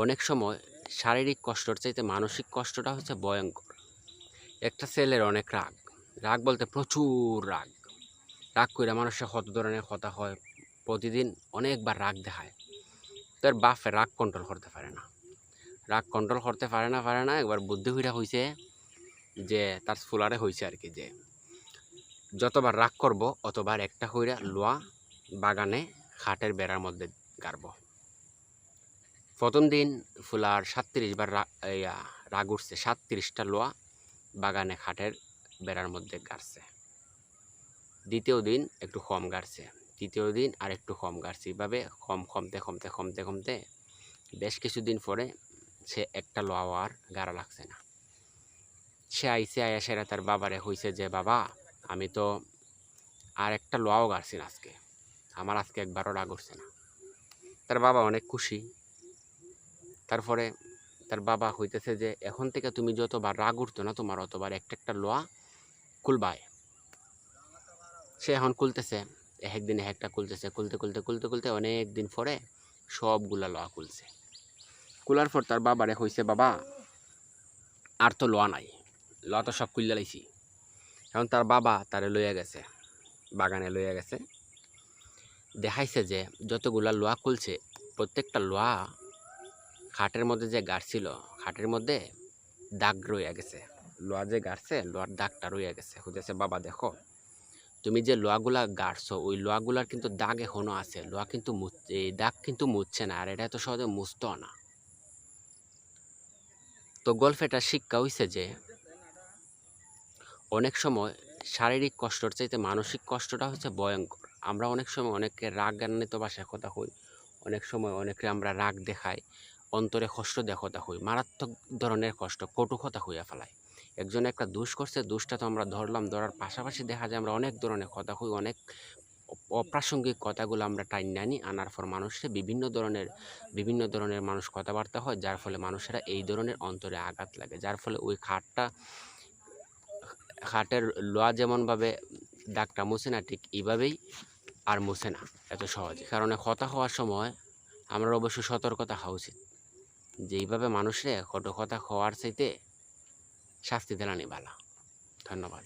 অনেক সময় শারীরিক কষ্টর চাইতে মানসিক কষ্টটা হচ্ছে ভয়ঙ্কর। একটা ছেলের অনেক রাগ, রাগ বলতে প্রচুর রাগ, রাগ কইরা মানুষের কত ধরনের কথা হয়, প্রতিদিন অনেকবার রাগ দেখায়। তার বাপে রাগ কন্ট্রোল করতে পারে না, রাগ কন্ট্রোল করতে পারে না একবার বুদ্ধি হইরা হইছে যে তার ফুলারে হইছে আর কি, যে যতবার রাগ করব অতবার একটা হইরা লোয়া বাগানে খাটের বেড়ার মধ্যে গাড়ব। প্রথম দিন ফুলার ৩৭ বার রাগ উঠছে, ৩৭টা লোয়া বাগানে খাটের বেড়ার মধ্যে গাড়ছে। দ্বিতীয় দিন একটু কম গাড়ছে, তৃতীয় দিন আর একটু কম গাড়ছে। এভাবে কমতে বেশ কিছুদিন পরে সে একটা লোয়াও আর গাড়া লাগছে না। সে আইয়া সেরা তার বাবারে হইছে যে বাবা, আমি তো আর একটা লোয়াও গাড়ছি না আজকে, আমার আজকে একবারও রাগ উঠছে না। তার বাবা অনেক খুশি। তারপরে তার বাবা হইতেছে যে এখন থেকে তুমি যতবার রাগ উঠতো না তোমার অতবার একটা লোয়া খুলবায়। সে এখন খুলতেছে, একদিন একটা খুলতেছে, খুলতে অনেক দিন পরে সবগুলা লোয়া খুলছে। খোলার পর তার বাবারে হইছে বাবা, আর তো লোয়া নাই, লোয়া তো সব খুললে লাইছি। এখন তার বাবা তারে লইয়া গেছে, বাগানে লইয়া গেছে, দেখাইছে যে যতগুলা লোয়া খুলছে প্রত্যেকটা লোয়া খাটের মধ্যে যে গাড়ছিল, খাটের মধ্যে দাগ রইয়া গেছে। লোয়া যে গাড়ছে লোয়ার দাগটা রইয়া গেছে। হইতেছে বাবা দেখো, তুমি যে লোয়াগুলা গাড়ছো ওই লোয়াগুলার কিন্তু দাগ এখনো আছে, লোয়া কিন্তু এই দাগ কিন্তু মুছছে না, আর এটা তো সহজে মুছতো না। তো গল্পেটা শিক্ষা হইছে যে অনেক সময় শারীরিক কষ্টর চাইতে মানসিক কষ্টটা হচ্ছে ভয়ঙ্কর। আমরা অনেক সময় অনেককে রাগান্বিত ভাষায় কথা কই, অনেক সময় অনেকে আমরা রাগ দেখাই, অন্তরে কষ্ট দিয়ে কথা কই, মারাত্মক ধরনের কষ্ট, কটু কথা হইয়া ফেলায়। একজন একটা দোষ করছে, দোষটা তো আমরা ধরলাম, ধরার পাশাপাশি দেখা যায় আমরা অনেক ধরনের কথা কই, অনেক অপ্রাসঙ্গিক কথাগুলো আমরা টাইনে আনি, আনার পর মানুষের বিভিন্ন ধরনের মানুষ কথাবার্তা হয়, যার ফলে মানুষেরা এই ধরনের অন্তরে আঘাত লাগে, যার ফলে ওই খাটের লোয়া যেমনভাবে দাগটা মুছে না, ঠিক এইভাবেই আর মুছে না এত সহজে। কারণ কথা হওয়ার সময় আমরা অবশ্যই সতর্কতা হওয়া উচিত যে এইভাবে মানুষের কটু কথা হওয়ার চাইতে শাস্তি দেওয়া ভালো। ধন্যবাদ।